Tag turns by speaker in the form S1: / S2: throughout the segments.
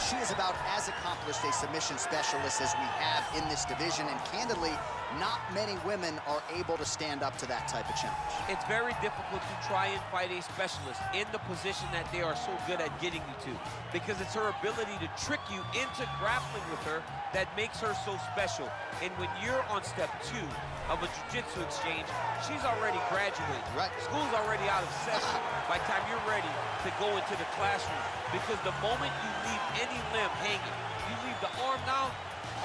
S1: she is about as accomplished a submission specialist as we have in this division, and candidly, not many women are able to stand up to that type of challenge.
S2: It's very difficult to try and fight a specialist in the position that they are so good at getting you to, because it's her ability to trick you into grappling with her that makes her so special. And when you're on step 2 of a jiu-jitsu exchange, she's already graduated.
S1: Right. School's
S2: already out of session by the time you're ready to go into the classroom, because the moment you leave any limb hanging, you leave the arm down,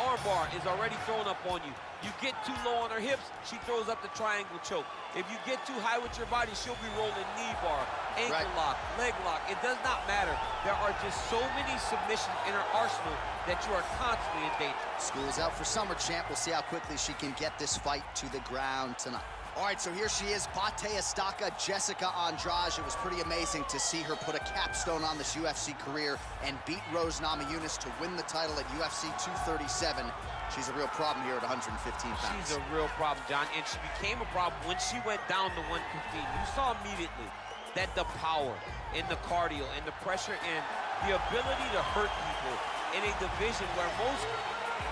S2: arm bar is already thrown up on you. You get too low on her hips, she throws up the triangle choke. If you get too high with your body, she'll be rolling knee bar, ankle lock, leg lock. It does not matter. There are just so many submissions in her arsenal that you are constantly in danger.
S1: School's out for summer, champ. We'll see how quickly she can get this fight to the ground tonight. All right, so here she is, Pate Estaca, Jessica Andrade. It was pretty amazing to see her put a capstone on this UFC career and beat Rose Namajunas to win the title at UFC 237. She's a real problem here at 115 pounds.
S2: She's a real problem, John, and she became a problem when she went down to 115. You saw immediately that the power and the cardio and the pressure and the ability to hurt people in a division where most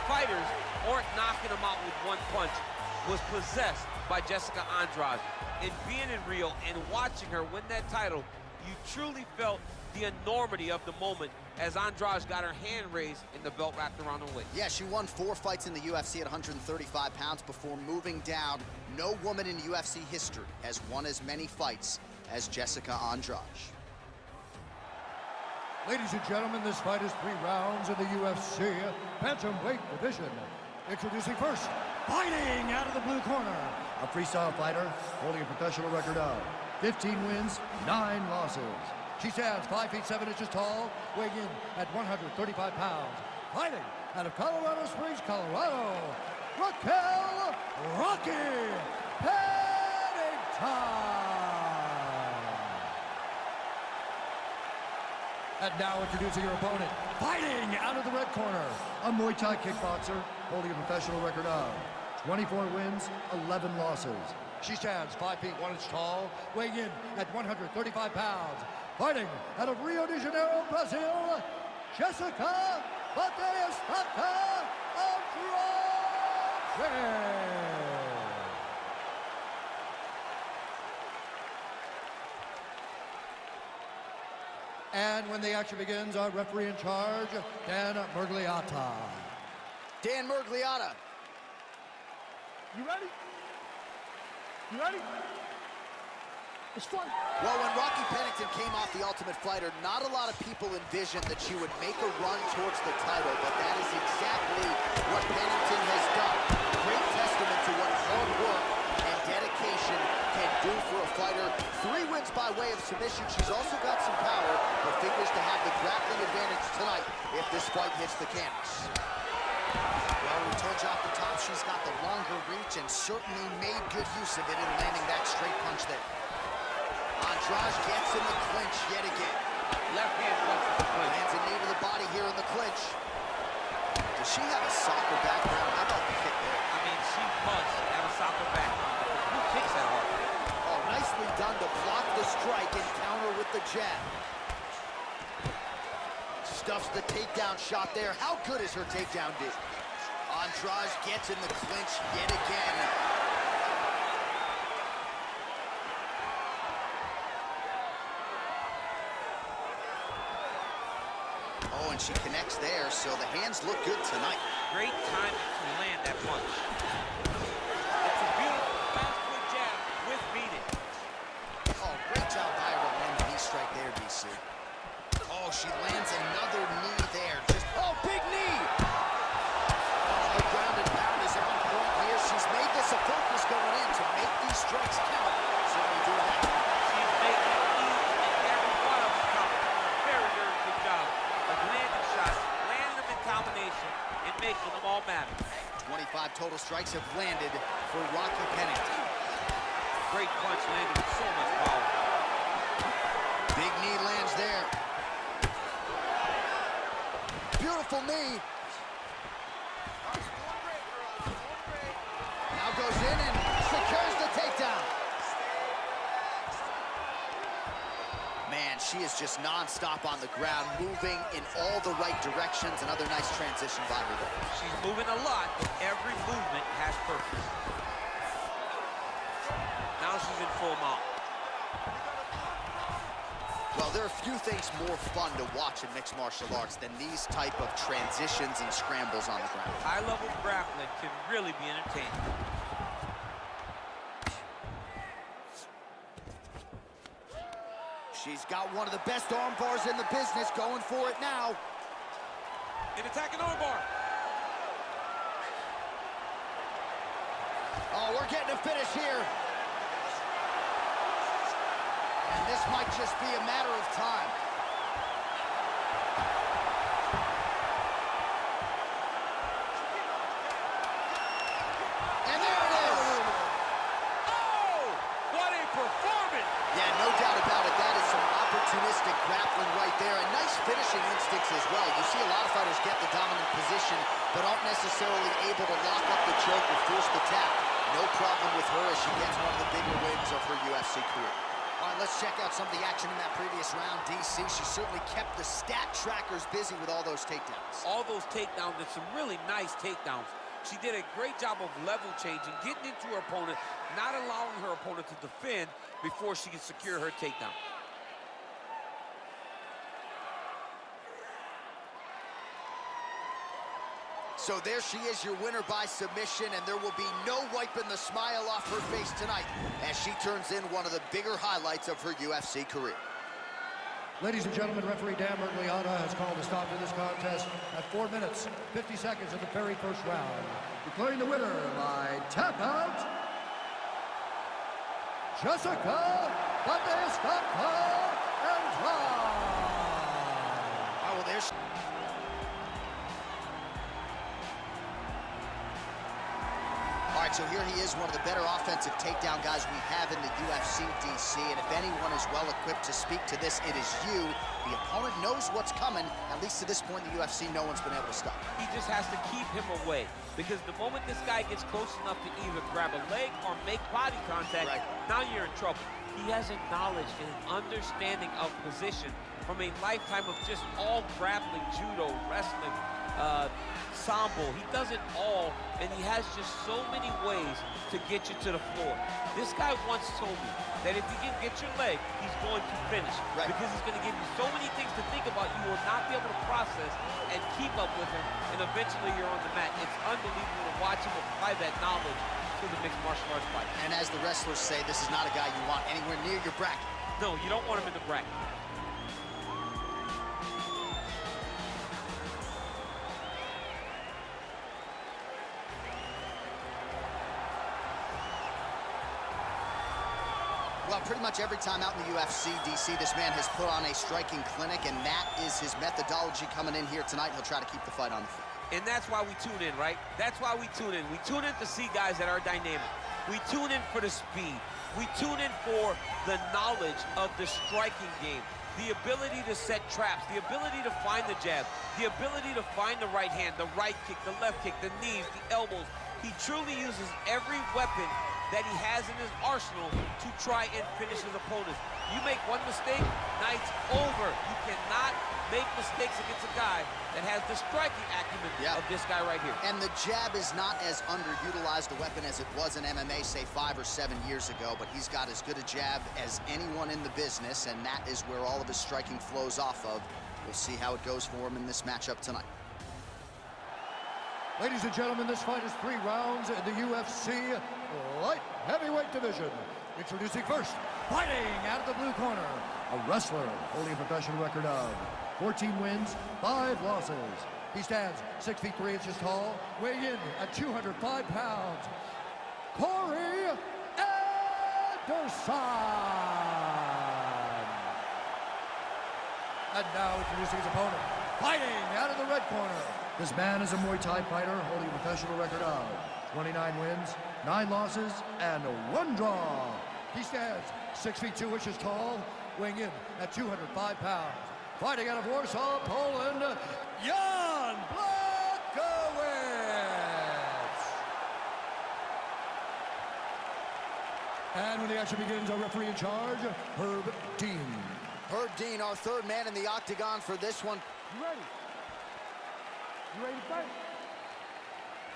S2: fighters aren't knocking them out with one punch was possessed by Jessica Andrade. And being in Rio and watching her win that title, you truly felt the enormity of the moment as Andrade got her hand raised and the belt wrapped around her waist.
S1: Yeah, she won 4 fights in the UFC at 135 pounds before moving down. No woman in UFC history has won as many fights as Jessica Andrade.
S3: Ladies and gentlemen, this fight is 3 rounds in the UFC bantamweight division. Introducing first, fighting out of the blue corner, a freestyle fighter holding a professional record of 15 wins, 9 losses. She stands 5 feet 7 inches tall, weighing in at 135 pounds. Fighting out of Colorado Springs, Colorado, Raquel Rocky Pennington. And now introducing her opponent, fighting out of the red corner, a Muay Thai kickboxer holding a professional record of 24 wins, 11 losses. She stands 5 feet 1 inch tall, weighing in at 135 pounds. Fighting out of Rio de Janeiro, Brazil, Jessica Estaca Andrade. And when the action begins, our referee in charge, Dan Murgliata.
S1: Dan Murgliata.
S3: You ready? You ready? It's fun.
S1: Well, when Rocky Pennington came off The Ultimate Fighter, not a lot of people envisioned that she would make a run towards the title, but that is exactly what Pennington has done. Great testament to what hard work and dedication can do for a fighter. 3 wins by way of submission. She's also got some power, but figures to have the grappling advantage tonight if this fight hits the canvas. Well, we told you off the top, she's got the longer reach and certainly made good use of it in landing that straight punch there. Andrade gets in the clinch yet again.
S2: Left hand punch to the clinch.
S1: Lands a knee to the body here in the clinch. Does she have a soccer background? How about the kick there?
S2: I mean, she must have a soccer background. Who kicks that hard?
S1: Oh, nicely done to block the strike and counter with the jab. Stuffs the takedown shot there. How good is her takedown dish? Andrade gets in the clinch yet again. Oh, and she connects there, so the hands look good tonight.
S2: Great timing to land that punch. It's a beautiful fast-foot jab with meaning.
S1: Oh, great job by her to land the knee strike there, BC. Oh, she lands another knee there. Oh, big knee! Oh, the ground and pound is on point here. She's made this a focus going in to make these strikes count. Certainly doing that.
S2: She's making each and every one of them count. Very, very good job of landing shots, landing them in combination, and making them all matter.
S1: 25 total strikes have landed for Rocky Pennington.
S2: Great punch landed with so much power.
S1: Big knee lands there. Beautiful knee. Now goes in and secures the takedown. Man, she is just non-stop on the ground, moving in all the right directions. Another nice transition by her there.
S2: She's moving a lot, but every movement has purpose. Now she's in full mount.
S1: Well, there are few things more fun to watch in mixed martial arts than these type of transitions and scrambles on the ground.
S2: High-level grappling can really be entertaining.
S1: She's got one of the best arm bars in the business, going for it now.
S2: An attacking arm bar.
S1: Oh, we're getting a finish here. And this might just be a matter of time. And there it is.
S2: Oh, what a performance.
S1: Yeah, no doubt about it. That is some opportunistic grappling right there, and nice finishing instincts as well. You see a lot of fighters get the dominant position, but aren't necessarily able to lock up the choke or force the tap. No problem with her as she gets one of the bigger wins of her UFC career. All right, let's check out some of the action in that previous round. DC, she certainly kept the stat trackers busy with all those takedowns.
S2: All those takedowns and some really nice takedowns. She did a great job of level changing, getting into her opponent, not allowing her opponent to defend before she can secure her takedown.
S1: So there she is, your winner by submission, and there will be no wiping the smile off her face tonight as she turns in one of the bigger highlights of her UFC career.
S3: Ladies and gentlemen, referee Dan Mergliata has called a stop to this contest at 4 minutes, 50 seconds of the very first round. Declaring the winner by tap out, Jessica Batistaka Andrade.
S1: Oh, well, there's... All right, so here he is, one of the better offensive takedown guys we have in the UFC, DC. And if anyone is well-equipped to speak to this, it is you. The opponent knows what's coming. At least to this point in the UFC, no one's been able to stop.
S2: He just has to keep him away, because the moment this guy gets close enough to either grab a leg or make body contact,
S1: right,
S2: now you're in trouble. He has a knowledge and an understanding of position from a lifetime of just all grappling, judo, wrestling, sambo. He does it all, and he has just so many ways to get you to the floor. This guy once told me that if you can get your leg, he's going to finish.
S1: Right.
S2: Because he's going to give you so many things to think about, you will not be able to process and keep up with him, and eventually you're on the mat. It's unbelievable to watch him apply that knowledge to the mixed martial arts fight.
S1: And as the wrestlers say, this is not a guy you want anywhere near your bracket.
S2: No, you don't want him in the bracket.
S1: Well, pretty much every time out in the UFC, DC, this man has put on a striking clinic, and that is his methodology coming in here tonight. He'll try to keep the fight on the feet.
S2: And that's why we tune in, right? That's why we tune in. We tune in to see guys that are dynamic. We tune in for the speed. We tune in for the knowledge of the striking game, the ability to set traps, the ability to find the jab, the ability to find the right hand, the right kick, the left kick, the knees, the elbows. He truly uses every weapon that he has in his arsenal to try and finish his opponents. You make one mistake, night's over. You cannot make mistakes against a guy that has the striking acumen of this guy right here.
S1: And the jab is not as underutilized a weapon as it was in MMA, say 5 or 7 years ago, but he's got as good a jab as anyone in the business, and that is where all of his striking flows off of. We'll see how it goes for him in this matchup tonight.
S3: Ladies and gentlemen, this fight is 3 rounds in the UFC light heavyweight division. Introducing first, fighting out of the blue corner, a wrestler holding a professional record of 14 wins, 5 losses. He stands 6 feet 3 inches tall, weighing in at 205 pounds. Corey Anderson. And now introducing his opponent, fighting out of the red corner. This man is a Muay Thai fighter holding a professional record of 29 wins, 9 losses, and 1 draw. He stands 6 feet 2 inches tall, weighing in at 205 pounds. Fighting out of Warsaw, Poland, Jan Blachowicz. And when the action begins, our referee in charge, Herb Dean.
S1: Herb Dean, our third man in the octagon for this one.
S4: You ready? You ready to fight?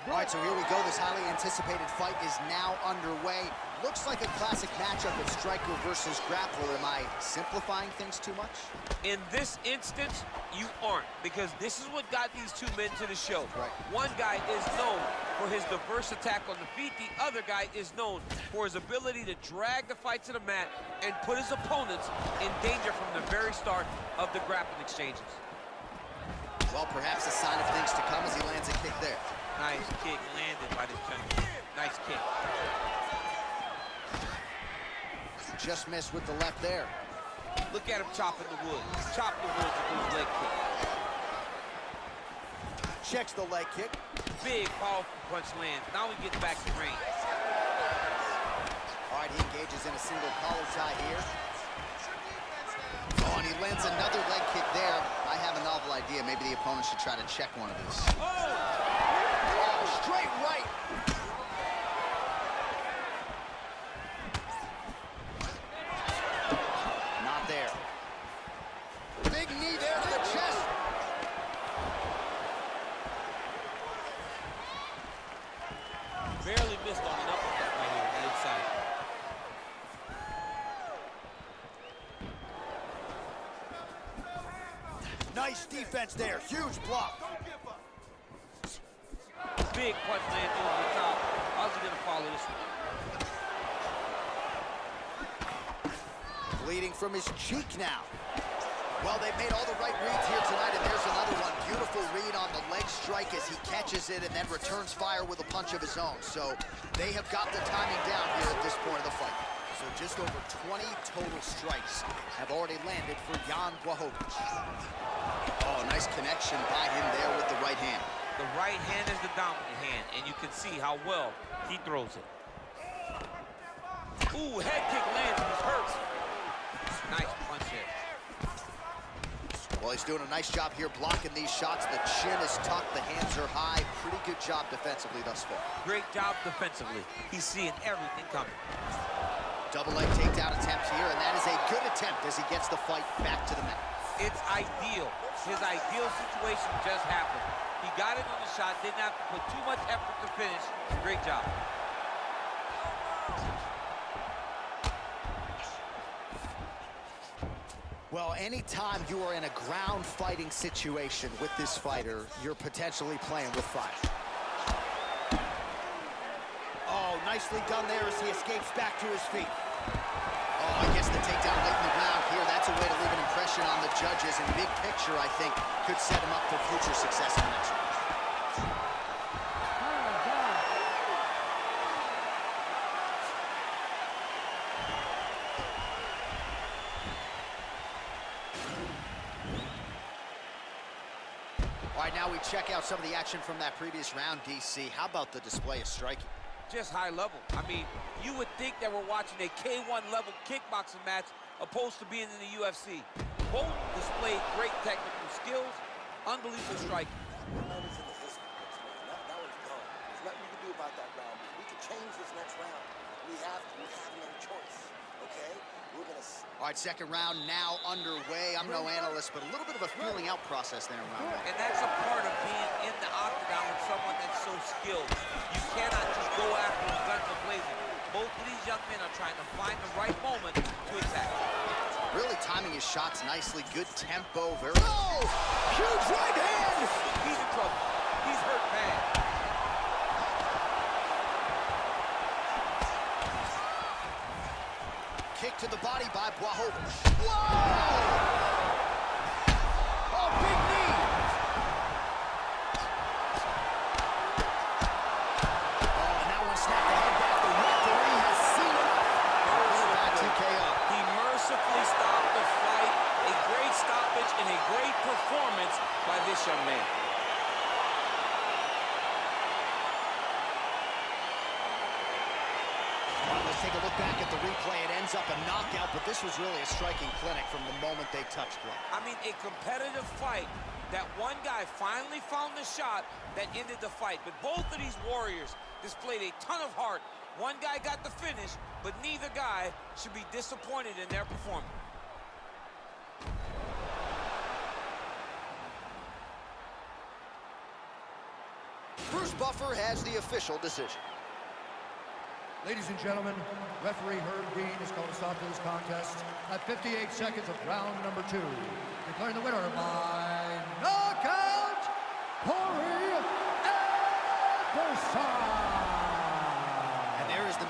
S1: All right, so here we go. This highly anticipated fight is now underway. Looks like a classic matchup of striker versus grappler. Am I simplifying things too much?
S2: In this instance, you aren't, because this is what got these two men to the show.
S1: Right.
S2: One guy is known for his diverse attack on the feet. The other guy is known for his ability to drag the fight to the mat and put his opponents in danger from the very start of the grappling exchanges.
S1: Well, perhaps a sign of things to come as he lands a kick there.
S2: Nice kick landed by this gentleman. Nice kick.
S1: Just missed with the left there.
S2: Look at him chopping the wood. Chopping the wood with his leg kick.
S1: Checks the leg kick.
S2: Big, powerful punch lands. Now we get back to range.
S1: All right, he engages in a single collar tie here. Oh, and he lands another leg kick there. I have a novel idea. Maybe the opponent should try to check one of these. Oh, straight right. Not there. Big knee there to the chest.
S2: Barely missed on an uppercut right here on the inside.
S1: Nice defense there. Huge block.
S2: Big punch lands over the top. How's he gonna follow this one?
S1: Bleeding from his cheek now. Well, they've made all the right reads here tonight, and there's another one. Beautiful read on the leg strike as he catches it and then returns fire with a punch of his own. So they have got the timing down here at this point of the fight. So just over 20 total strikes have already landed for Jan Blachowicz. Oh, nice connection by him there with the right hand.
S2: The right hand is the dominant hand, and you can see how well he throws it. Ooh, head kick lands and he's hurt. Nice punch here.
S1: Well, he's doing a nice job here blocking these shots. The chin is tucked, the hands are high. Pretty good job defensively thus far.
S2: Great job defensively. He's seeing everything coming.
S1: Double leg takedown attempt here, and that is a good attempt as he gets the fight back to the mat.
S2: It's ideal. His ideal situation just happened. He got it on the shot, didn't have to put too much effort to finish. Great job.
S1: Well, anytime you are in a ground fighting situation with this fighter, you're potentially playing with fire. Oh, nicely done there as he escapes back to his feet. Oh, I guess the takedown late in the round here, that's a way to leave an impression on the judges. And big picture, I think, could set him up for future success in the next round. All right, now we check out some of the action from that previous round, DC. How about the display of striking?
S2: Just high level. I mean, you would think that we're watching a K1 level kickboxing match opposed to being in the UFC. Both displayed great technical skills, unbelievable striking.
S5: That was in the history books, man. That was gone. There's nothing you can do about that round. We can change this next round. We have no choice, okay? We're gonna...
S1: All right, second round now underway. I'm no analyst, but a little bit of a feeling out process there in round one.
S2: And that's a part of being in the octagon with someone that's so skilled. You cannot just go after him guns blazing. Both of these young men are trying to find the right moment to attack.
S1: Really timing his shots nicely. Good tempo. Very... Oh! Huge right hand!
S2: He's in trouble. He's hurt bad.
S1: Kick to the body by Blachowicz. Whoa! Oh, big knee! Oh, and that one snapped the head back. The referee has seen it. Back TKO.
S2: He mercifully stopped the fight. A great stoppage and a great performance by this young man.
S1: Let's take a look back at the replay. It ends up a knockout, but this was really a striking clinic from the moment they touched blood.
S2: I mean, a competitive fight that one guy finally found the shot that ended the fight. But both of these warriors displayed a ton of heart. One guy got the finish, but neither guy should be disappointed in their performance.
S1: Buffer has the official decision.
S3: Ladies and gentlemen, referee Herb Dean has called a stop to this contest at 58 seconds of round number 2. Declaring the winner by knockout, Corey Anderson.
S1: And there is the...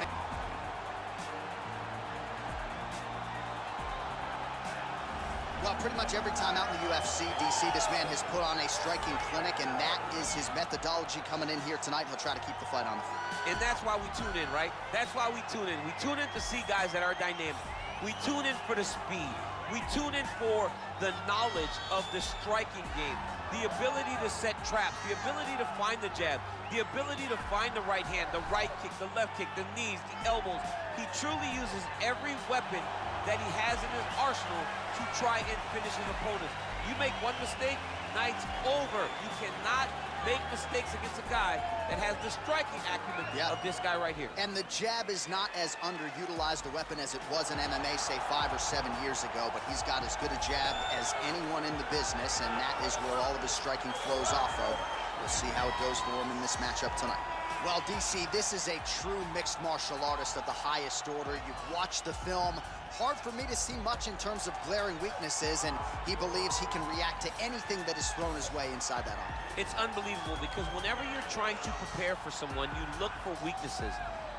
S1: Well, pretty much every time out in the UFC, DC, this man has put on a striking clinic, and that is his methodology coming in here tonight. He'll try to keep the fight on the floor.
S2: And that's why we tune in, right? That's why we tune in. We tune in to see guys that are dynamic. We tune in for the speed. We tune in for the knowledge of the striking game, the ability to set traps, the ability to find the jab, the ability to find the right hand, the right kick, the left kick, the knees, the elbows. He truly uses every weapon that he has in his arsenal to try and finish his opponents. You make one mistake, night's over. You cannot make mistakes against a guy that has the striking acumen of this guy right here.
S1: And the jab is not as underutilized a weapon as it was in MMA, say 5 or 7 years ago, but he's got as good a jab as anyone in the business, and that is where all of his striking flows off of. We'll see how it goes for him in this matchup tonight. Well, DC, this is a true mixed martial artist of the highest order. You've watched the film. Hard for me to see much in terms of glaring weaknesses, and he believes he can react to anything that is thrown his way inside that arm.
S2: It's unbelievable because whenever you're trying to prepare for someone, you look for weaknesses.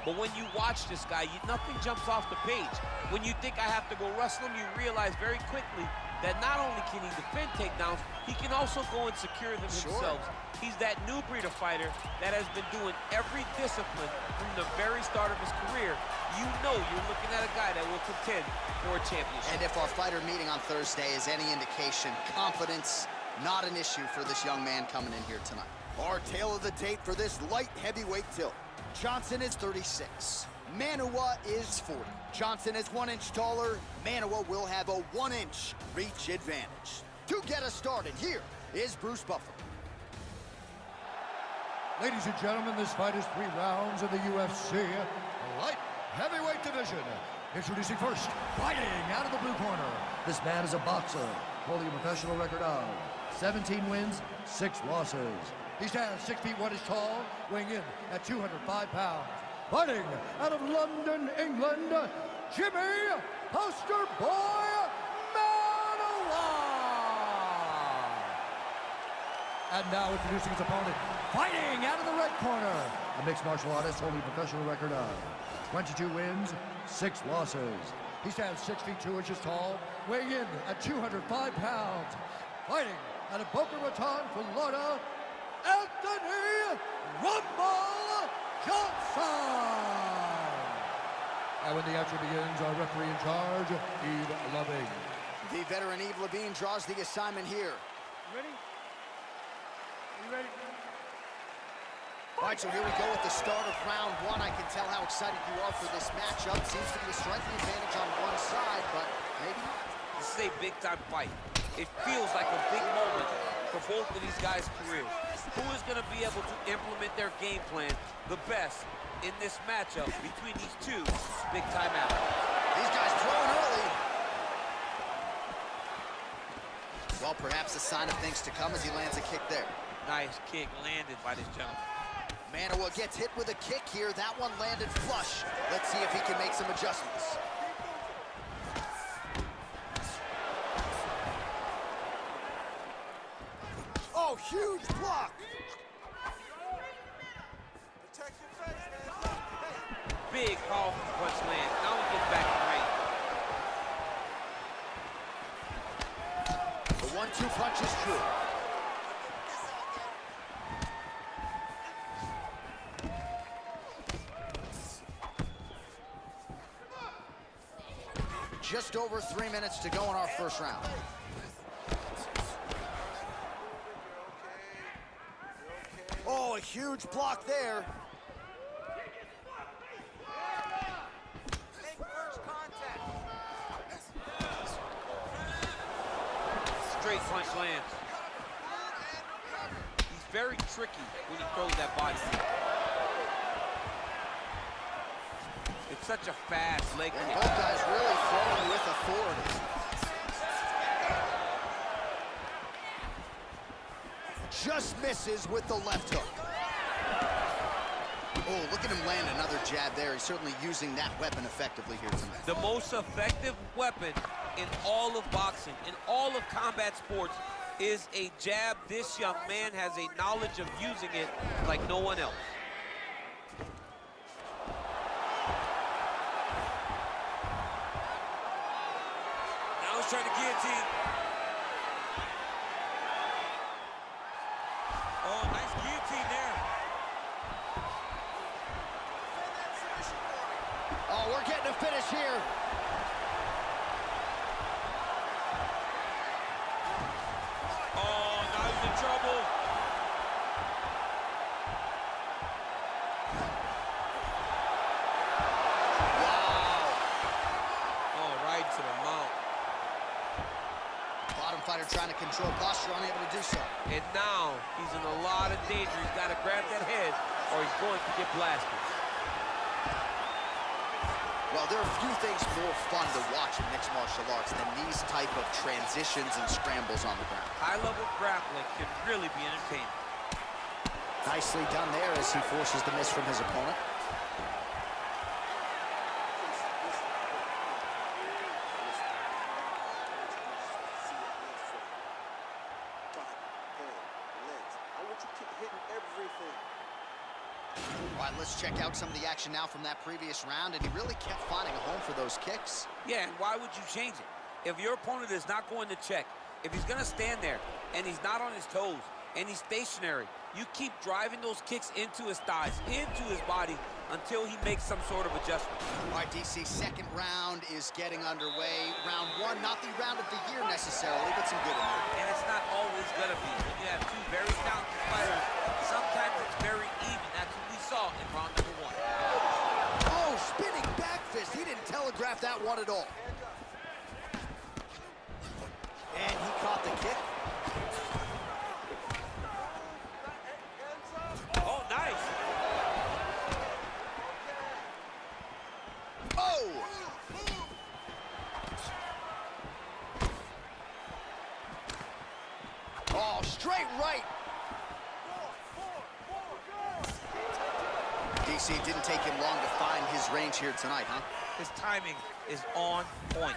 S2: But when you watch this guy, nothing jumps off the page. When you think I have to go wrestle him, you realize very quickly that not only can he defend takedowns, he can also go and secure them himself. He's that new breed of fighter that has been doing every discipline from the very start of his career. You know you're looking at a guy that will contend for a championship.
S1: And if our fighter meeting on Thursday is any indication, confidence, not an issue for this young man coming in here tonight. Our tale of the tape for this light heavyweight tilt. Johnson is 36. Manua is 40. Johnson is 1 inch taller. Manua will have a 1-inch reach advantage. To get us started, here is Bruce Buffer.
S3: Ladies and gentlemen, this fight is 3 rounds in the UFC light heavyweight division. Introducing first, fighting out of the blue corner. This man is a boxer, holding a professional record of 17 wins, 6 losses. He stands 6 feet 1 inch tall, weighing in at 205 pounds. Fighting out of London, England, Jimmy Poster Boy Manua. And now introducing his opponent, fighting out of the red corner, a mixed martial artist holding a professional record of 22 wins, 6 losses. He stands 6 feet 2 inches tall, weighing in at 205 pounds. Fighting out of Boca Raton, Florida, Anthony Rumble Johnson! And when the action begins, our referee in charge, Eve Loving.
S1: The veteran Eve Levine draws the assignment here.
S4: Ready? Are you ready?
S1: All right, so here we go with the start of round 1. I can tell how excited you are for this matchup. Seems to be a striking advantage on one side, but maybe not.
S2: This is a big-time fight. It feels like a big moment for both of these guys' careers. Who is going to be able to implement their game plan the best in this matchup between these two big-time athletes?
S1: These guys throwing early. Well, perhaps a sign of things to come as he lands a kick there.
S2: Nice kick landed by this gentleman.
S1: Manua gets hit with a kick here. That one landed flush. Let's see if he can make some adjustments. Oh, huge block.
S5: Protect your face, man.
S2: Big powerful punch land. Now he gets back in the ring.
S1: The 1-2 punch is true. Just over 3 minutes to go in our first round. Oh, a huge block there.
S2: Straight punch lands. He's very tricky when he throws that body. It's such a fast leg kick.
S1: Both guys really throwing with authority. Just misses with the left hook. Oh, look at him land another jab there. He's certainly using that weapon effectively here tonight.
S2: The most effective weapon in all of boxing, in all of combat sports, is a jab. This young man has a knowledge of using it like no one else. Now he's trying to guillotine. Oh, nice guillotine there.
S1: Oh, we're getting a finish here.
S2: Oh, now he's in trouble.
S1: Wow.
S2: Oh, right to the mount.
S1: Bottom fighter trying to control posture, unable to do so.
S2: And now he's in a lot of danger. He's got to grab that head or he's going to get blasted.
S1: Well, there are few things more fun to watch in mixed martial arts than these type of transitions and scrambles on the ground.
S2: High-level grappling can really be entertaining.
S1: Nicely done there as he forces the miss from his opponent. All right, let's check out some of the action now from that previous round, and he really kept finding a home for those kicks.
S2: Yeah, and why would you change it? If your opponent is not going to check, if he's going to stand there and he's not on his toes and he's stationary, you keep driving those kicks into his thighs, into his body, until he makes some sort of adjustment.
S1: All right, DC, second round is getting underway. Round one, not the round of the year necessarily, but some good in there.
S2: And it's not always going to be. When you have two very talented fighters, sometimes it's very even. That's what we saw in round number one.
S1: Oh, spinning back fist. He didn't telegraph that one at all. And he caught the kick.
S2: Oh, nice.
S1: Oh! Oh, straight right. DC, didn't take him long to find his range here tonight, huh?
S2: His timing is on point.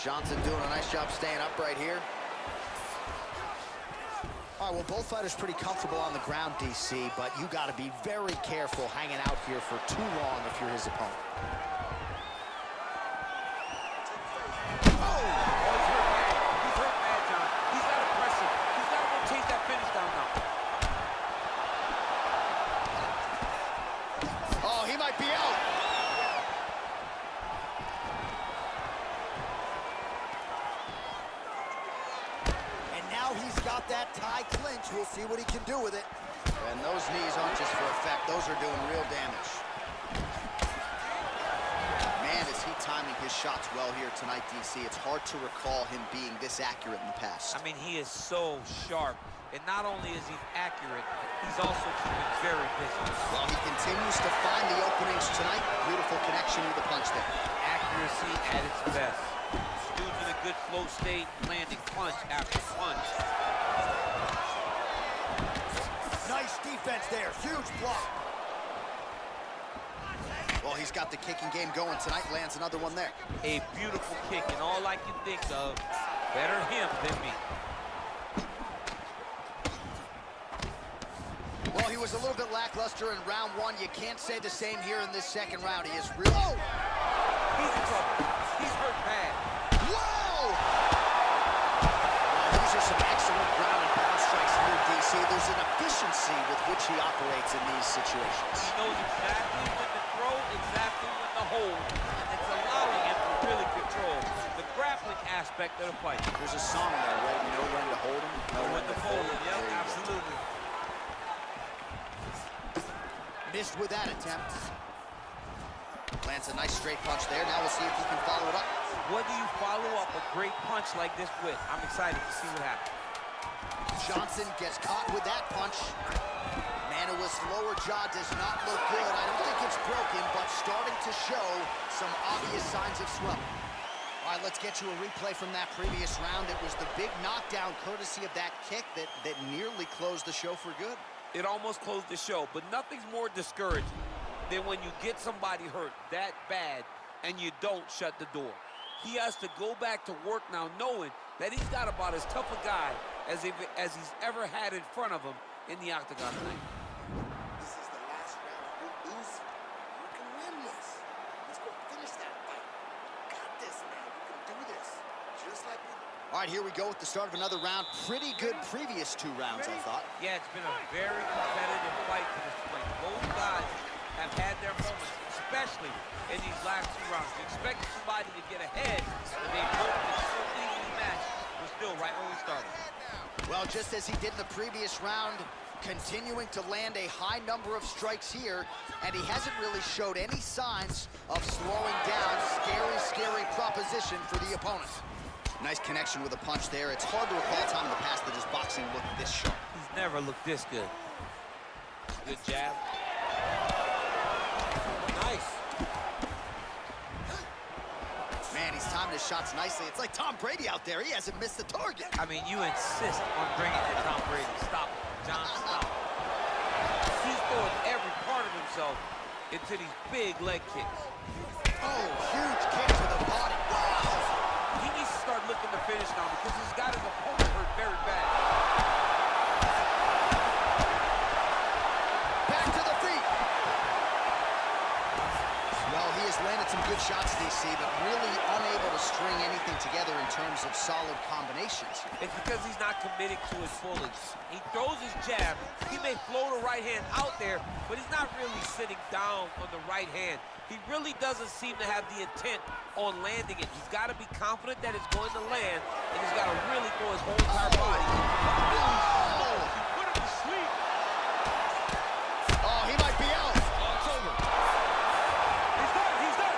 S1: Johnson doing a nice job staying upright here. All right, well, both fighters pretty comfortable on the ground, DC, but you got to be very careful hanging out here for too long if you're his opponent. He's got that tie clinch. We'll see what he can do with it. And those knees aren't just for effect. Those are doing real damage. Man, is he timing his shots well here tonight, DC. It's hard to recall him being this accurate in the past.
S2: I mean, he is so sharp. And not only is he accurate, he's also keeping very busy.
S1: Well, he continues to find the openings tonight. Beautiful connection with the punch there.
S2: Accuracy at its best. Dude's in a good flow state, landing punch after punch.
S1: Nice defense there. Huge block. Well, he's got the kicking game going tonight. Lands another one there.
S2: A beautiful kick, and all I can think of, better him than me.
S1: Well, he was a little bit lackluster in round one. You can't say the same here in this second round. He is really... Oh!
S2: He's in trouble. He's hurt bad.
S1: Whoa! Well, these are some excellent ground and pound strikes here, DC. There's an efficiency with which he operates in these situations.
S2: He knows exactly when to throw, exactly when to hold, and it's allowing him to really control the grappling aspect of the fight.
S1: There's a song there, right? You know when to hold him,
S2: know when to fold him. Yep, absolutely.
S1: Missed with that attempt. Lands a nice straight punch there. Now we'll see if he can follow it up.
S2: What do you follow up a great punch like this with? I'm excited to see what happens.
S1: Johnson gets caught with that punch. Manua's lower jaw does not look good. I don't think it's broken, but starting to show some obvious signs of swelling. All right, let's get you a replay from that previous round. It was the big knockdown courtesy of that kick that nearly closed the show for good.
S2: It almost closed the show, but nothing's more discouraging than when you get somebody hurt that bad and you don't shut the door. He has to go back to work now knowing that he's got about as tough a guy as he's ever had in front of him in the octagon tonight.
S5: This is the last round. If you lose, you can win this. Let's go finish that fight. Got this, man. You can do this. Just like you.
S1: All right, here we go with the start of another round. Pretty good previous 2 rounds, I thought.
S2: Yeah, it's been a very competitive fight to this point. Both guys have had their moments, especially in these last 2 rounds. You expected somebody to get ahead, and they both been so evenly matched. We're still right where we started.
S1: Well, just as he did in the previous round, continuing to land a high number of strikes here, and he hasn't really showed any signs of slowing down. Scary, scary proposition for the opponent. Nice connection with a punch there. It's hard to recall a time in the past that his boxing looked this sharp.
S2: He's never looked this good. Good jab. Nice.
S1: Man, he's timing his shots nicely. It's like Tom Brady out there. He hasn't missed the target.
S2: I mean, you insist on bringing it to Tom Brady. Stop it, John, stop it. He's throwing every part of himself into these big leg kicks.
S1: Oh, huge kick to the body. Wow!
S2: He needs to start looking to finish now because he's got his opponent hurt very bad.
S1: Back to the feet. Well, he has landed some good shots, DC, but really unable to string anything together in terms of solid combinations.
S2: It's because he's not committing to his fully. He throws his jab. He may float a right hand out there, but he's not really sitting down on the right hand. He really doesn't seem to have the intent on landing it. He's got to be confident that it's going to land, and he's got to really throw his whole entire body.
S1: Oh!
S2: He put him to sleep.
S1: Oh, he might be out.
S2: Oh, it's over. He's done. He's done.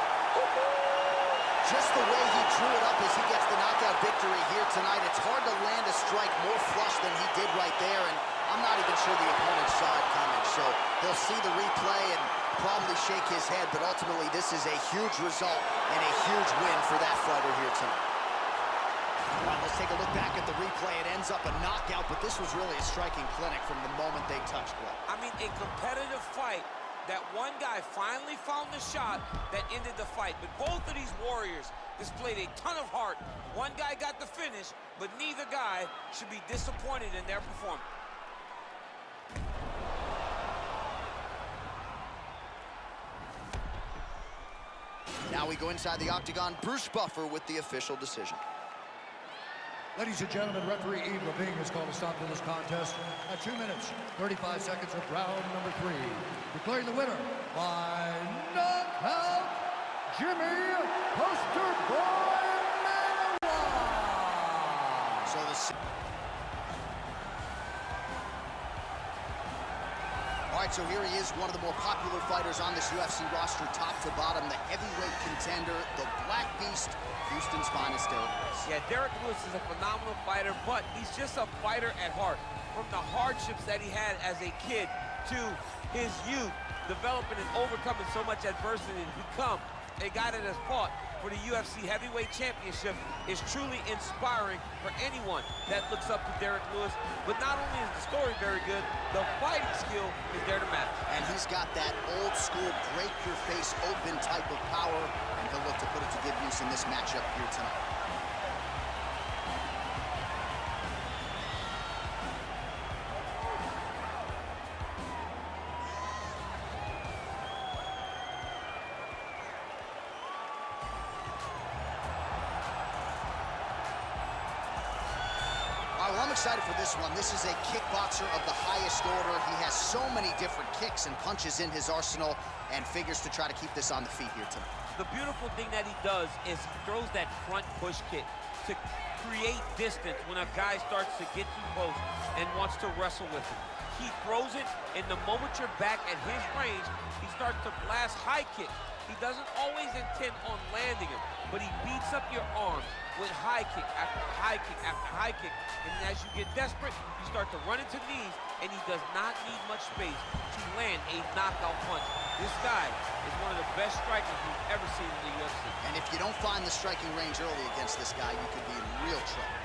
S1: Just the way he drew it up as he gets the knockout victory here tonight, it's hard to land a strike more flush than he did right there, and I'm not even sure the opponent saw it coming, so he'll see the replay and probably shake his head, but ultimately this is a huge result and a huge win for that fighter here tonight. All right, let's take a look back at the replay. It ends up a knockout, but this was really a striking clinic from the moment they touched well.
S2: I mean, a competitive fight that one guy finally found the shot that ended the fight. But both of these warriors displayed a ton of heart. One guy got the finish, but neither guy should be disappointed in their performance.
S1: Now we go inside the octagon. Bruce Buffer with the official decision.
S3: Ladies and gentlemen, referee Eve Levine has called a stop to this contest at 2 minutes, 35 seconds of round number 3. Declaring the winner by knockout, Jimmy Poster Boy Manoa.
S1: So the... All right, so here he is, one of the more popular fighters on this UFC roster, top to bottom, the heavyweight contender, the Black Beast, Houston's finest, Derek Lewis.
S2: Yeah, Derek Lewis is a phenomenal fighter, but he's just a fighter at heart. From the hardships that he had as a kid to his youth, developing and overcoming so much adversity to become a guy that has fought for the UFC Heavyweight Championship is truly inspiring for anyone that looks up to Derek Lewis. But not only is the story very good, the fighting skill is there to match.
S1: And he's got that old school break your face open type of power, and he'll look to put it to good use in this matchup here tonight. Well, I'm excited for this one. This is a kickboxer of the highest order. He has so many different kicks and punches in his arsenal and figures to try to keep this on the feet here tonight.
S2: The beautiful thing that he does is he throws that front push kick to create distance when a guy starts to get too close and wants to wrestle with him. He throws it, and the moment you're back at his range, he starts to blast high kicks. He doesn't always intend on landing him, but he beats up your arms. with high kick after high kick after high kick. And as you get desperate, you start to run into knees, and he does not need much space to land a knockout punch. This guy is one of the best strikers we've ever seen in the UFC.
S1: And if you don't find the striking range early against this guy, you could be in real trouble.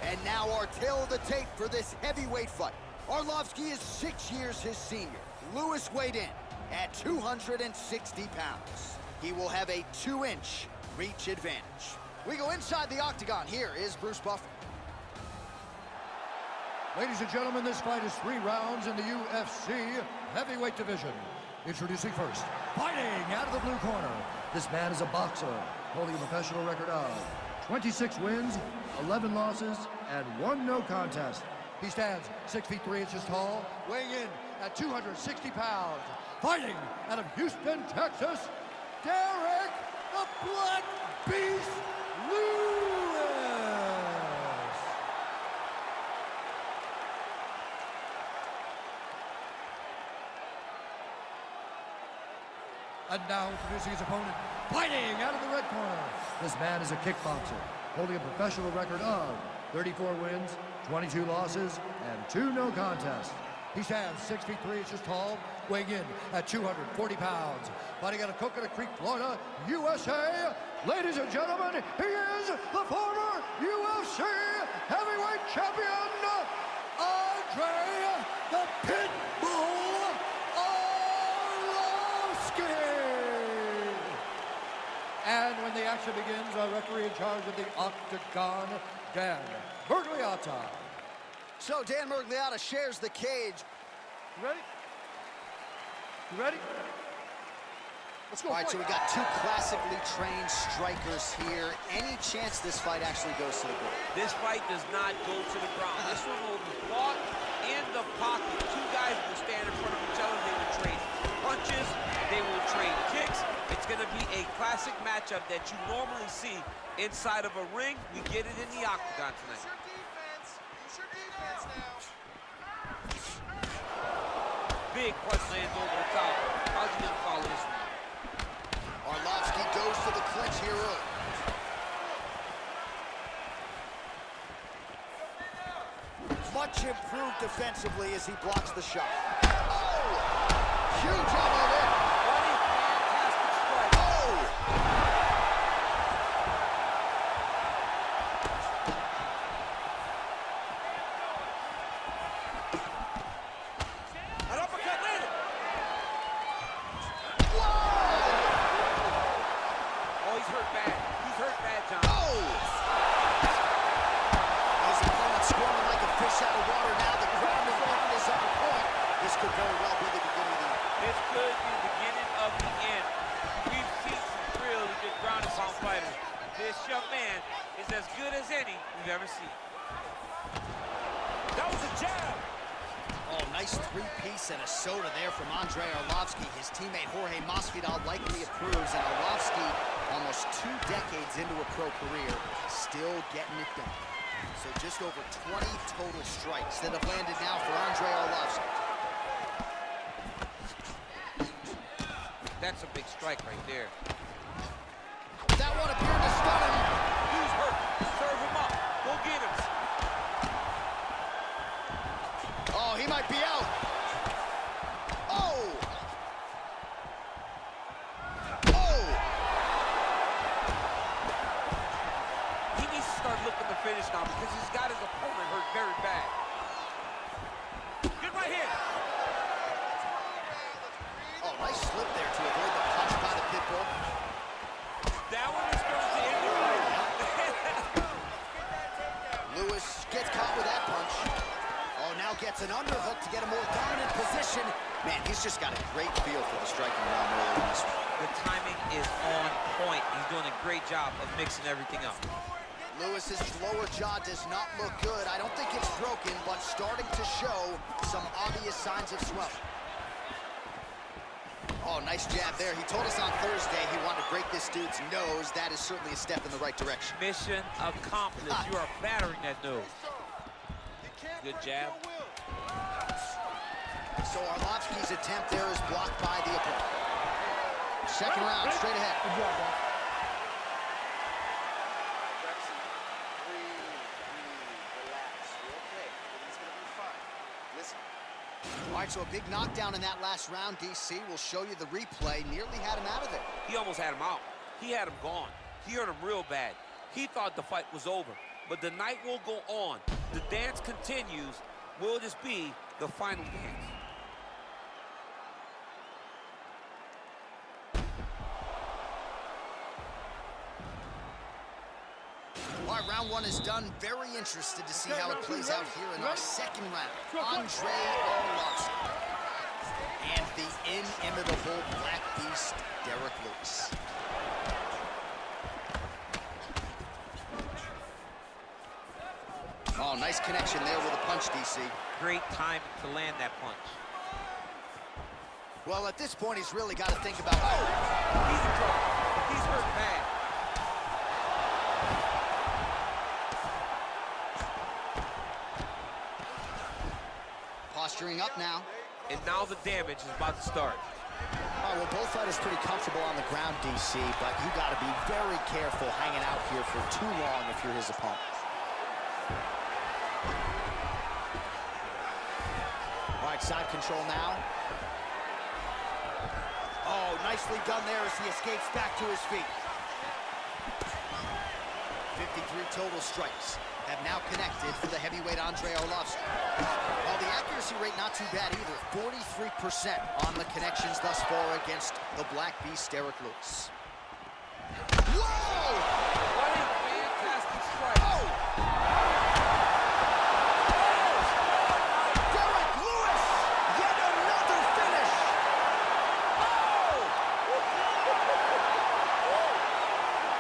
S1: And now our tale of the tape for this heavyweight fight. Arlovski is 6 years his senior. Lewis weighed in at 260 pounds. He will have a 2-inch reach advantage. We go inside the octagon. Here is Bruce Buffer.
S3: Ladies and gentlemen, this fight is 3 rounds in the UFC heavyweight division. Introducing first, fighting out of the blue corner. This man is a boxer, holding a professional record of 26 wins, 11 losses, and 1 no contest. He stands 6 feet 3 inches tall, weighing in at 260 pounds. Fighting out of Houston, Texas, Derek the Black Beast Lewis. And now introducing his opponent, fighting out of the red corner. This man is a kickboxer, holding a professional record of 34 wins, 22 losses, and 2 no contests. He stands 6 feet 3 inches tall, weighing in at 240 pounds. Fighting out of Coconut Creek, Florida, USA. Ladies and gentlemen, he is the former UFC heavyweight champion, Andre the Pitbull Arlovski. And when the action begins, our referee in charge of the octagon, Dan Mergliotta.
S1: So Dan Mergliotta shares the cage.
S4: You ready? You ready? Let's go.
S1: All right, so we got 2 classically trained strikers here. Any chance this fight actually goes to the ground?
S2: This fight does not go to the ground. This one will be fought in the pocket. 2 guys will stand in front of each other. They will trade punches. They will trade kicks. It's going to be a classic matchup that you normally see inside of a ring. We get it in the octagon tonight. Big punch lands over the top. How's he gonna follow this one?
S1: Arlovski goes to the clinch here early. Much improved defensively as he blocks the shot. Oh! Huge elbow there.
S2: What a fantastic strike.
S1: Oh!
S2: An uppercut landed.
S1: Whoa!
S2: Oh, he's hurt bad. He's hurt bad, John.
S1: Oh! His opponent squirming like a fish out of water now. The ground and pound is on point. This could very well be the beginning of the end.
S2: This could be the beginning of the end. We've seen some really good ground and pound fighters. This young man is as good as any we've ever seen. That was a jab.
S1: Oh, nice 3-piece and a soda there from Andre Arlovski. His teammate Jorge Masvidal likely approves, and Arlovski, almost 2 decades into a pro career, still getting it done. So just over 20 total strikes that have landed now for Andre Arlovski.
S2: That's a big strike right there.
S1: That one appeared to stun him.
S2: He's hurt. Serve him up. Go get him.
S1: Oh, he might be out. Oh! Oh!
S2: He needs to start looking to finish now because he's got his opponent hurt very bad. Good right hand.
S1: Oh, nice slip there to avoid the punch by the Pitbull.
S2: That one is going to end the fight.
S1: Lewis gets caught with that punch. Oh, now gets an underhook to get a more dominant position. Man, he's just got a great feel for the striking round early in this one.
S2: The timing is on point. He's doing a great job of mixing everything up.
S1: Lewis's lower jaw does not look good. I don't think it's broken, but starting to show some obvious signs of swelling. Oh, nice jab there. He told us on Thursday he wanted to break this dude's nose. That is certainly a step in the right direction.
S2: Mission accomplished. You are battering that nose. Good jab.
S1: So Arlovski's attempt there is blocked by the opponent. Second round, straight ahead.
S4: Good job, bro.
S1: All right, so a big knockdown in that last round, DC. We'll show you the replay. Nearly had him out of there.
S2: He almost had him out. He had him gone. He hurt him real bad. He thought the fight was over. But the night will go on. The dance continues. Will this be the final dance?
S1: All right, round one is done. Very interested to see how it plays out here in our second round. Andre Arlovski and the inimitable Black Beast, Derek Lewis. Oh, nice connection there with a punch, DC.
S2: Great time to land that punch.
S1: Well, at this point, he's really got to think about...
S2: Oh! He's in trouble. He's hurt bad.
S1: Posturing up now.
S2: And now the damage is about to start.
S1: All right, well, both fighters pretty comfortable on the ground, DC, but you got to be very careful hanging out here for too long if you're his opponent. All right, side control now. Oh, nicely done there as he escapes back to his feet. 53 total strikes have now connected for the heavyweight Andre Arlovski. Well, the accuracy rate not too bad either. 43% on the connections thus far against the Black Beast, Derek Lewis. Whoa!
S2: What a fantastic strike.
S1: Oh! Derek Lewis! Yet another finish! Oh!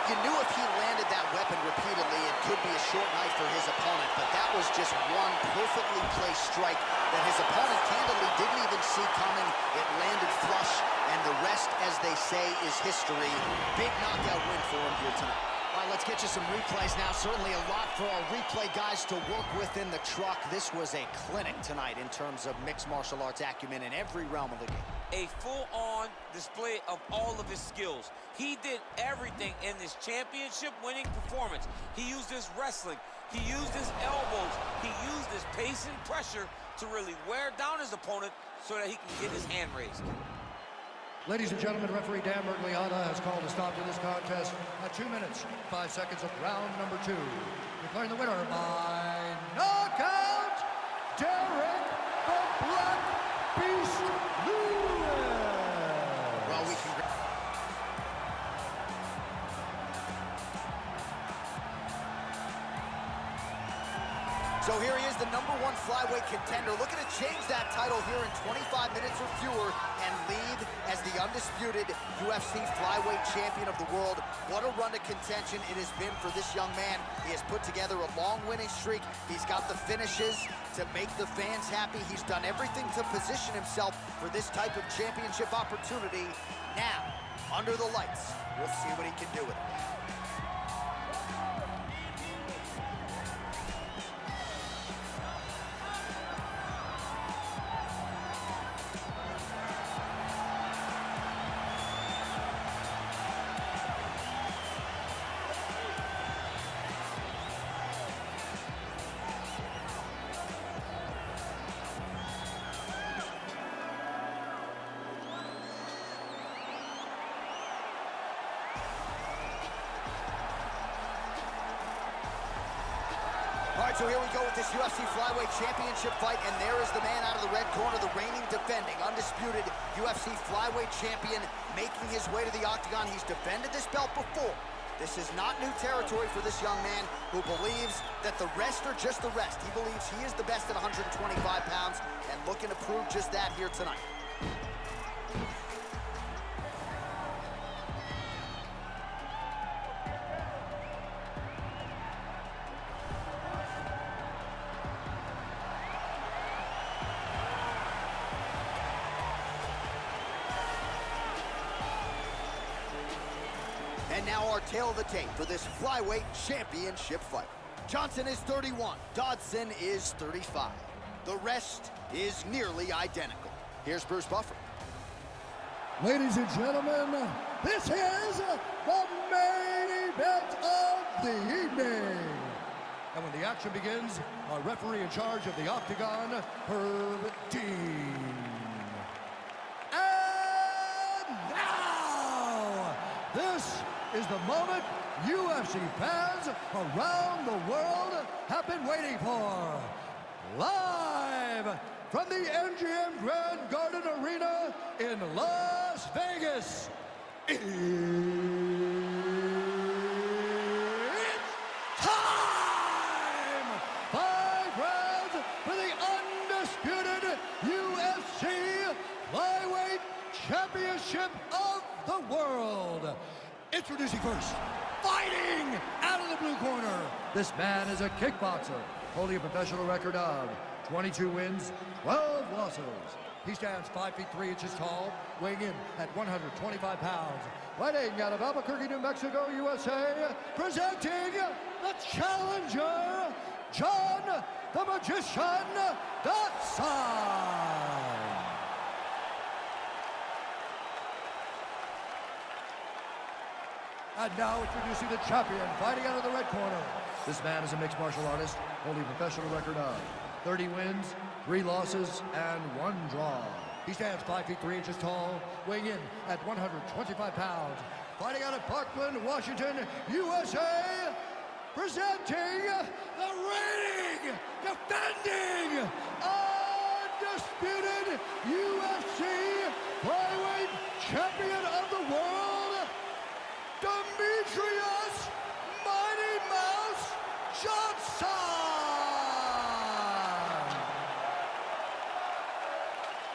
S1: You knew if he landed that weapon repeatedly, it could be a short night for his opponent, but that was just one perfectly placed strike that his opponent candidly didn't even see coming. It landed flush, and the rest, as they say, is history. Big knockout win for him here tonight. All right, let's get you some replays now. Certainly a lot for our replay guys to work with in the truck. This was a clinic tonight in terms of mixed martial arts acumen in every realm of the game.
S2: A full-on display of all of his skills. He did everything in this championship-winning performance. He used his wrestling. He used his elbows. He used his pace and pressure to really wear down his opponent so that he can get his hand raised.
S3: Ladies and gentlemen, referee Dan Mergliata has called a stop to this contest at 2 minutes, 5 seconds of round number 2. Declaring the winner by knockout, Derek the Black Beast Lewis.
S1: Well, we can... So here he is, the #1 flyweight contender, looking to change that title here in 25 minutes or fewer and lead as the undisputed UFC flyweight champion of the world. What a run to contention it has been for this young man. He has put together a long winning streak. He's got the finishes to make the fans happy. He's done everything to position himself for this type of championship opportunity. Now, under the lights, we'll see what he can do with it. All right, so here we go with this UFC flyweight championship fight, and there is the man out of the red corner, the reigning, defending, undisputed UFC flyweight champion, making his way to the octagon. He's defended this belt before. This is not new territory for this young man who believes that the rest are just the rest. He believes he is the best at 125 pounds and looking to prove just that here tonight. And now our tail of the tape for this flyweight championship fight. Johnson is 31, Dodson is 35. The rest is nearly identical. Here's Bruce Buffer.
S3: Ladies and gentlemen, this is the main event of the evening. And when the action begins, our referee in charge of the Octagon, Herb Dean. And now, this is the moment UFC fans around the world have been waiting for. Live from the MGM Grand Garden Arena in Las Vegas. It's time! 5 rounds for the undisputed UFC Flyweight Championship of the world. Introducing first, fighting out of the blue corner. This man is a kickboxer, holding a professional record of 22 wins, 12 losses. He stands 5 feet 3 inches tall, weighing in at 125 pounds. Fighting out of Albuquerque, New Mexico, USA, presenting the challenger, John the Magician DODSON. And now introducing the champion, fighting out of the red corner. This man is a mixed martial artist, holding a professional record of 30 wins, 3 losses, and 1 draw. He stands 5 feet 3 inches tall, weighing in at 125 pounds. Fighting out of Parkland, Washington, USA, presenting the reigning, defending, undisputed UFC Flyweight Champion of the world, Demetrius Mighty Mouse Johnson!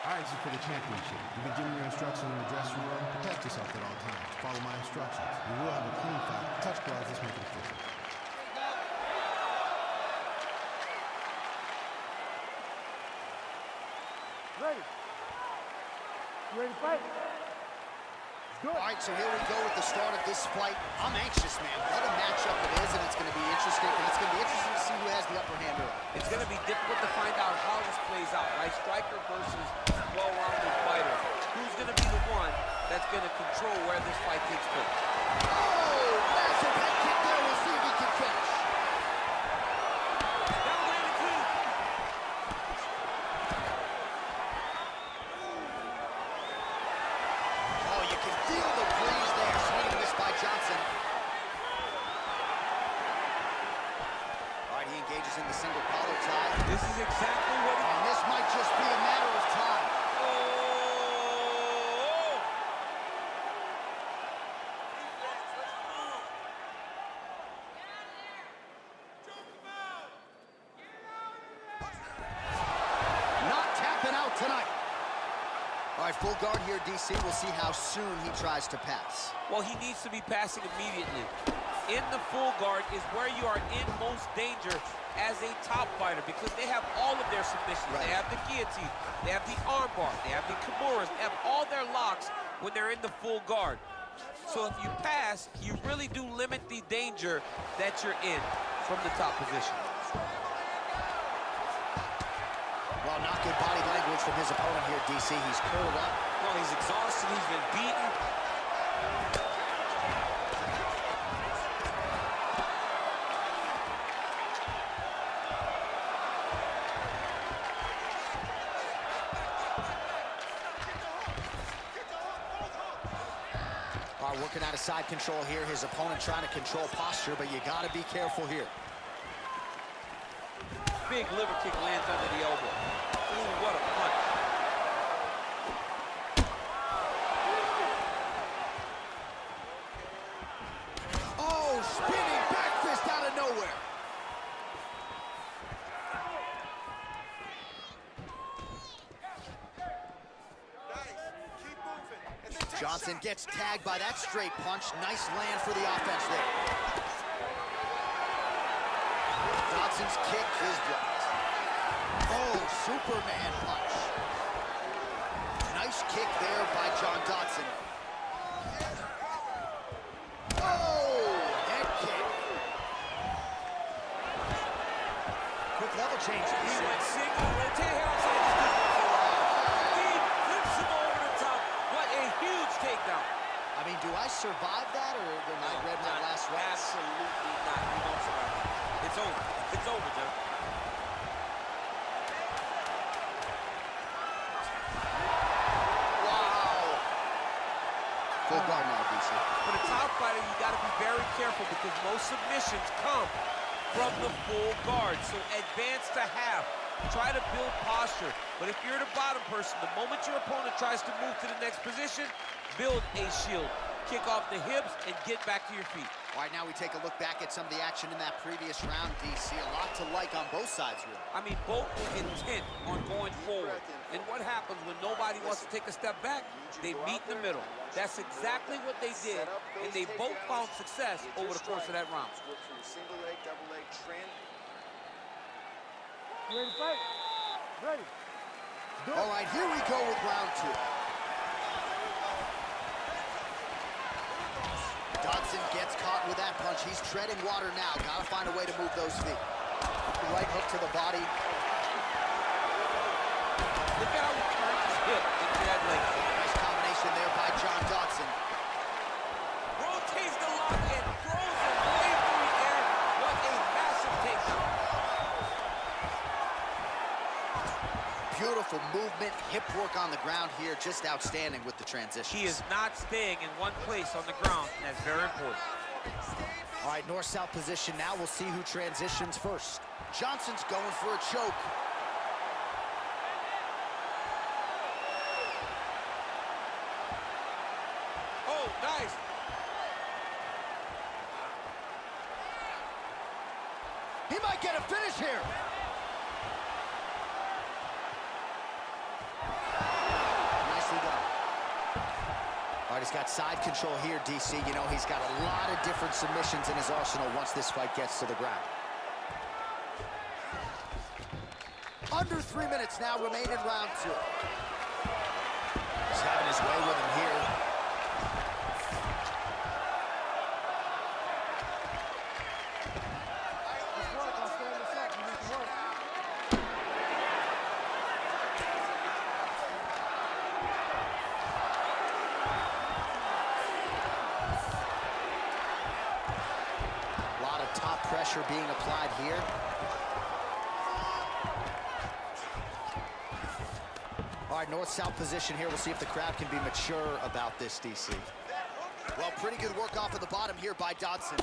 S6: All right, this is for the championship. You've been giving your instructions in the dressing room. Protect yourself at all times. Follow my instructions. We will have a clean fight. Touch gloves, let's make it official.
S4: Ready? You ready to fight?
S1: All right, so here we go with the start of this fight. I'm anxious, man. What a matchup it is, and it's going to be interesting. And it's going to be interesting to see who has the upper hand early.
S2: It's going to be difficult to find out how this plays out, right? Striker versus well-rounded fighter. Who's going to be the one that's going to control where this fight takes place?
S1: Oh, massive head kick there. We'll see if he can finish.
S2: Down landed clean.
S1: Oh, you can feel the breeze there. Swing and miss by Johnson. All right, he engages in the single collar tie.
S2: This is exactly what he...
S1: And this might just be a matter of time.
S2: Oh!
S1: Not tapping out tonight. All right, full guard here, DC. We'll see how soon he tries to pass.
S2: Well, he needs to be passing immediately. In the full guard is where you are in most danger as a top fighter because they have all of their submissions.
S1: Right.
S2: They have the guillotine, they have the armbar, they have the kimuras, they have all their locks when they're in the full guard. So if you pass, you really do limit the danger that you're in from the top position.
S1: Well, not good body language from his opponent here, DC. He's curled up.
S2: No, he's exhausted, he's been beaten.
S1: Working out of side control here. His opponent trying to control posture, but you got to be careful here.
S2: Big liver kick lands under the elbow. Ooh, what a punch.
S1: Oh, spinning back fist out of nowhere. Johnson gets tagged by that straight punch. Nice land for the offense there. Dodson's kick is blocked. Oh, Superman punch. Nice kick there by John Dodson. Oh, head kick. Quick level change.
S2: He went single, rotate outside the He flips him over the top. What a huge takedown.
S1: I mean, do I survive that, or am I read my last rites?
S2: Absolutely not. You don't survive. It's over. It's over, John.
S1: Wow. Full guard now, DC.
S2: For the top fighter, you got to be very careful because most submissions come from the full guard. So advance to half. Try to build posture. But if you're the bottom person, the moment your opponent tries to move to the next position, build a shield. Kick off the hips and get back to your feet.
S1: All right, now we take a look back at some of the action in that previous round, DC. A lot to like on both sides, really.
S2: I mean, both were intent on going forward. And what happens when nobody wants to take a step back? They meet in the middle. That's exactly what they did, and they both found success over the course of that round.
S5: Single leg, double leg, trend.
S4: You ready to fight? Ready.
S1: All right, here we go with round two. Dodson gets caught with that punch. He's treading water now. Got to find a way to move those feet. Right hook to the body.
S2: Look at how he turns his hip into that leg.
S1: Nice combination there by John Dodson.
S2: Rotates the lock and throws it way through the air. What a massive takedown.
S1: Beautiful movement, hip work on the ground here. Just outstanding with the transition.
S2: He is not staying in one place on the ground, and that's very important.
S1: All right, north-south position now. We'll see who transitions first. Johnson's going for a choke.
S2: Oh, nice.
S1: He might get a finish here. Nicely done. All right, he's got side control here, DC. You know, he's got a lot of different submissions in his arsenal once this fight gets to the ground. Under 3 minutes now remain in round two. He's having his way with him here.
S4: Let's work. I'll stand this up. You need to work.
S1: A lot of top pressure being applied here. All right, north-south position here. We'll see if the crowd can be mature about this, DC. Well, pretty good work off of the bottom here by Dodson.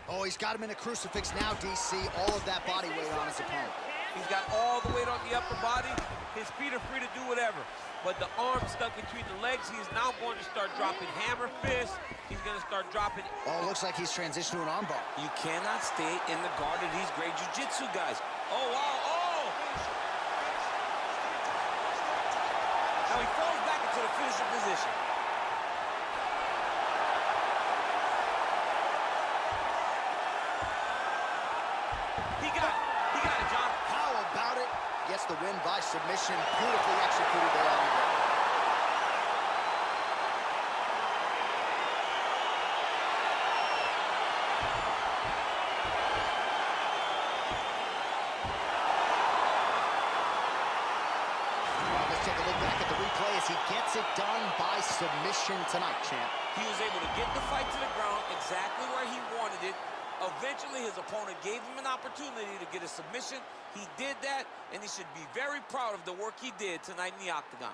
S1: Oh, he's got him in a crucifix now, DC. All of that body weight on his opponent.
S2: He's got all the weight on the upper body. His feet are free to do whatever. But the arms stuck between the legs. He is now going to start dropping hammer fists. He's going to start dropping.
S1: Oh, it looks like he's transitioned to an armbar.
S7: You cannot stay in the guard of these great jiu-jitsu guys.
S2: Oh, wow. Oh! Now he falls back into the finisher position. He got it, John.
S1: How about it? Gets the win by submission. Beautifully executed there on the ground. Well, let's take a look back at the replay as he gets it done by submission tonight, champ.
S2: He was able to get the fight to the ground exactly where he wanted it. Eventually, his opponent gave him an opportunity to get a submission. He did that, and he should be very proud of the work he did tonight in the octagon.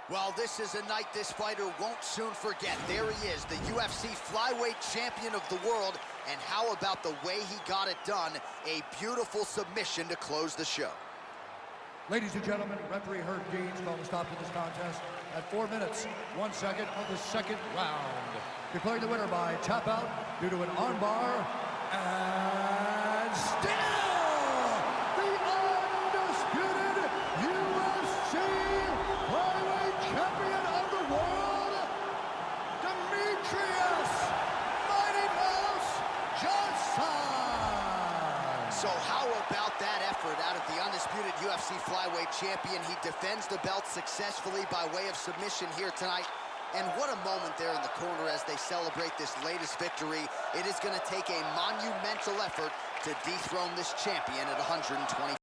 S1: Well, this is a night this fighter won't soon forget. There he is, the UFC flyweight champion of the world. And how about the way he got it done? A beautiful submission to close the show.
S3: Ladies and gentlemen, referee Herb Deans called a stop to this contest at 4 minutes, 1 second of the second round. Declaring the winner by tap out due to an armbar, and still the undisputed UFC flyweight champion of the world, Demetrius Mighty Mouse Johnson.
S1: So how about that effort out of the undisputed UFC flyweight champion? He defends the belt successfully by way of submission here tonight. And what a moment there in the corner as they celebrate this latest victory. It is going to take a monumental effort to dethrone this champion at 120.